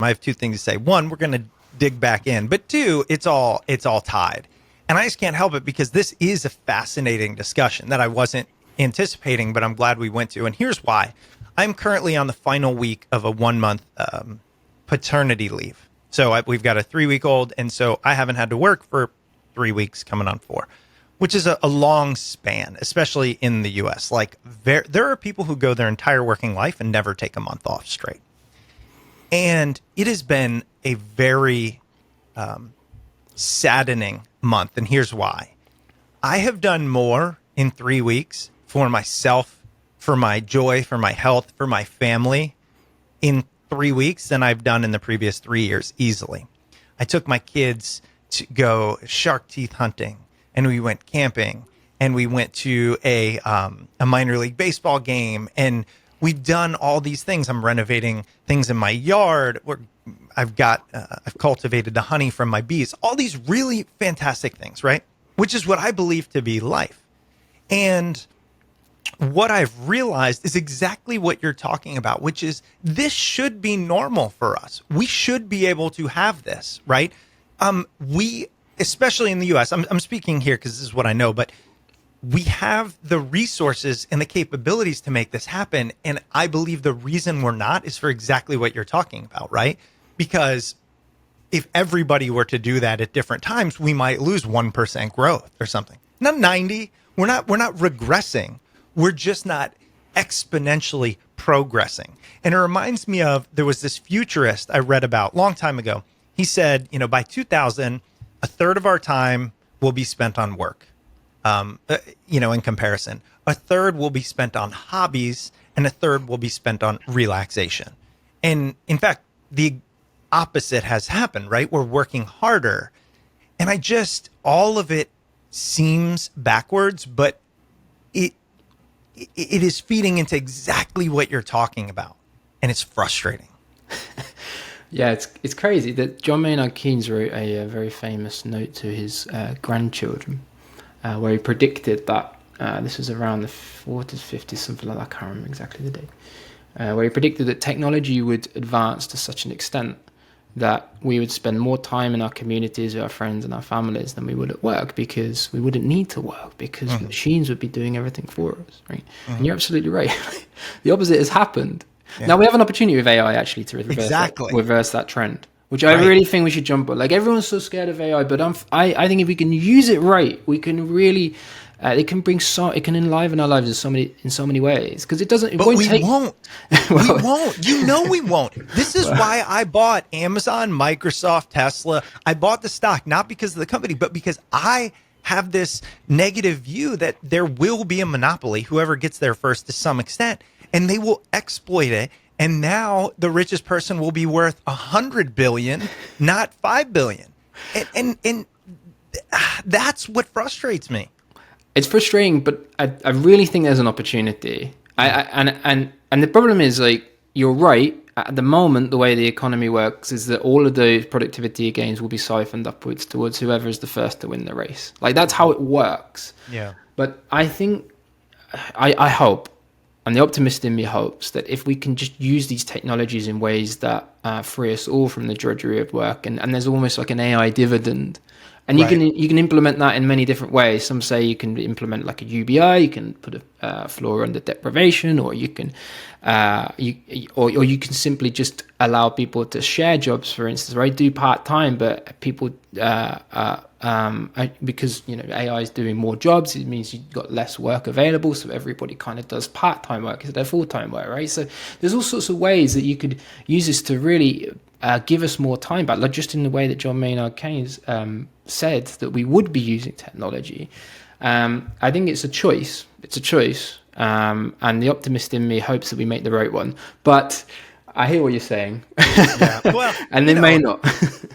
I have two things to say. One, we're going to dig back in, but two, it's all tied. And I just can't help it because this is a fascinating discussion that I wasn't anticipating, but I'm glad we went to. And here's why. I'm currently on the final week of a 1 month paternity leave. So we've got a 3-week-old, and so I haven't had to work for 3 weeks coming on 4, which is a long span, especially in the US. Like there are people who go their entire working life and never take a month off straight. And it has been a very saddening month. And here's why. I have done more in 3 weeks for myself, for my joy, for my health, for my family in 3 weeks than I've done in the previous 3 years easily. I took my kids to go shark teeth hunting, and we went camping, and we went to a minor league baseball game, and we've done all these things. I'm renovating things in my yard. I've cultivated the honey from my bees. All these really fantastic things, right? Which is what I believe to be life. And what I've realized is exactly what you're talking about, which is this should be normal for us. We should be able to have this, right? We, especially in the US, I'm speaking here because this is what I know, but we have the resources and the capabilities to make this happen. And I believe the reason we're not is for exactly what you're talking about, right? Because if everybody were to do that at different times, we might lose 1% growth or something. Not 90. We're not regressing. We're just not exponentially progressing. And it reminds me of, there was this futurist I read about a long time ago. He said, by 2000, a third of our time will be spent on work. In comparison, a third will be spent on hobbies and a third will be spent on relaxation. And in fact, the opposite has happened, right? We're working harder. And all of it seems backwards, but it is feeding into exactly what you're talking about. And it's frustrating. Yeah, it's crazy that John Maynard Keynes wrote a very famous note to his grandchildren, where he predicted that this was around the 40s, 50s, something like that. I can't remember exactly the date. Where he predicted that technology would advance to such an extent that we would spend more time in our communities with our friends and our families than we would at work, because we wouldn't need to work because machines would be doing everything for us, right? And you're absolutely right. The opposite has happened. Yeah. Now we have an opportunity with AI actually to reverse that trend, which I really think we should jump on. Like, everyone's so scared of AI, but I think if we can use it right, we can really it can enliven our lives in so many ways, because it doesn't. But we won't. We won't. We won't. This is why I bought Amazon, Microsoft, Tesla. I bought the stock not because of the company, but because I have this negative view that there will be a monopoly, whoever gets there first to some extent, and they will exploit it. And now the richest person will be worth 100 billion, not 5 billion. And that's what frustrates me. It's frustrating, but I really think there's an opportunity. And the problem is, like, you're right. At the moment, the way the economy works is that all of those productivity gains will be siphoned upwards towards whoever is the first to win the race. Like, that's how it works. Yeah. But I think, I hope, and the optimist in me hopes, that if we can just use these technologies in ways that free us all from the drudgery of work, and there's almost like an AI dividend. And you can implement that in many different ways. Some say you can implement like a UBI, you can put a floor under deprivation, or you can you can simply just allow people to share jobs, for instance, right? Do part-time, but people because AI is doing more jobs, it means you've got less work available, so everybody kind of does part-time work instead of full-time work, right? So there's all sorts of ways that you could use this to really give us more time back, like just in the way that John Maynard Keynes said that we would be using technology. I think it's a choice. And the optimist in me hopes that we make the right one. But I hear what you're saying. Yeah. Well, and they may not.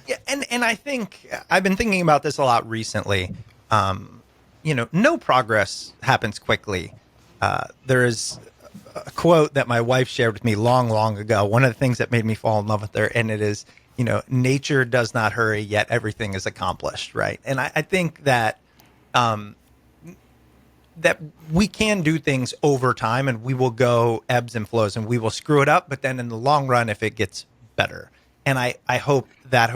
Yeah, and I think I've been thinking about this a lot recently. No progress happens quickly. There is a quote that my wife shared with me long, long ago. One of the things that made me fall in love with her, and it is, nature does not hurry, yet everything is accomplished, right? And I think that that we can do things over time, and we will go ebbs and flows, and we will screw it up, but then in the long run, if it gets better. And I hope that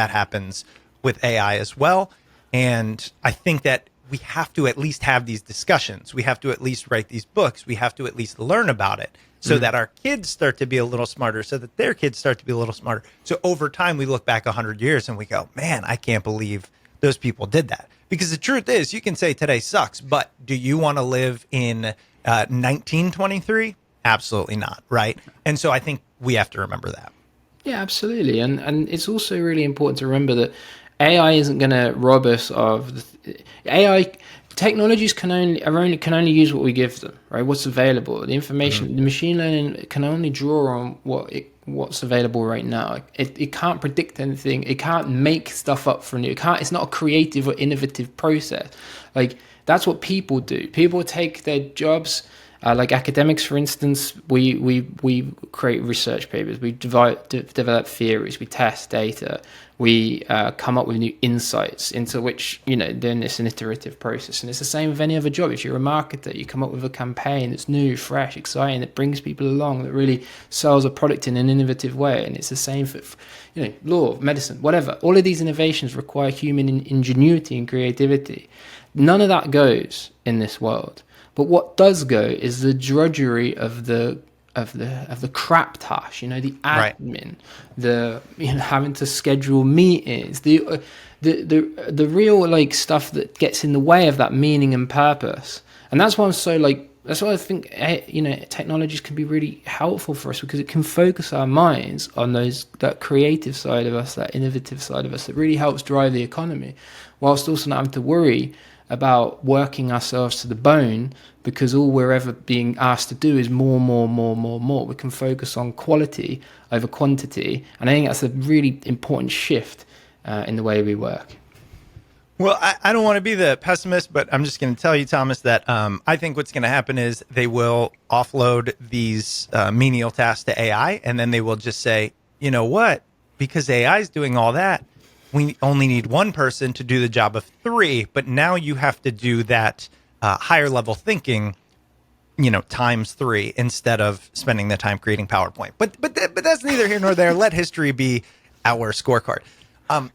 happens with AI as well. And I think that we have to at least have these discussions. We have to at least write these books. We have to at least learn about it so that our kids start to be a little smarter, so that their kids start to be a little smarter. So over time, we look back 100 years and we go, man, I can't believe those people did that. Because the truth is, you can say today sucks, but do you want to live in 1923? Absolutely not, right? And so I think we have to remember that. Yeah, absolutely, and it's also really important to remember that AI isn't going to rob us of AI. Technologies can only use what we give them, right? What's available, the information, the machine learning can only draw on what's available right now. It can't predict anything. It can't make stuff up for new. It's not a creative or innovative process. Like that's what people do. People take their jobs. Like academics, for instance, we create research papers, we develop theories, we test data, we come up with new insights into which, then it's an iterative process. And it's the same with any other job. If you're a marketer, you come up with a campaign that's new, fresh, exciting, that brings people along, that really sells a product in an innovative way. And it's the same for law, medicine, whatever. All of these innovations require human ingenuity and creativity. None of that goes in this world. But what does go is the drudgery of the crap tash, the admin, the having to schedule meetings, the real stuff that gets in the way of that meaning and purpose. And that's why that's why I think technologies can be really helpful for us, because it can focus our minds on that creative side of us, that innovative side of us that really helps drive the economy, whilst also not having to worry about working ourselves to the bone, because all we're ever being asked to do is more. We can focus on quality over quantity, and I think that's a really important shift in the way we work. Well, I don't want to be the pessimist, but I'm just going to tell you, Thomas, that I think what's going to happen is they will offload these menial tasks to AI, and then they will just say, you know what, because AI is doing all that, we only need one person to do the job of three, but now you have to do that higher level thinking, times three, instead of spending the time creating PowerPoint. But that's neither here nor there. Let history be our scorecard.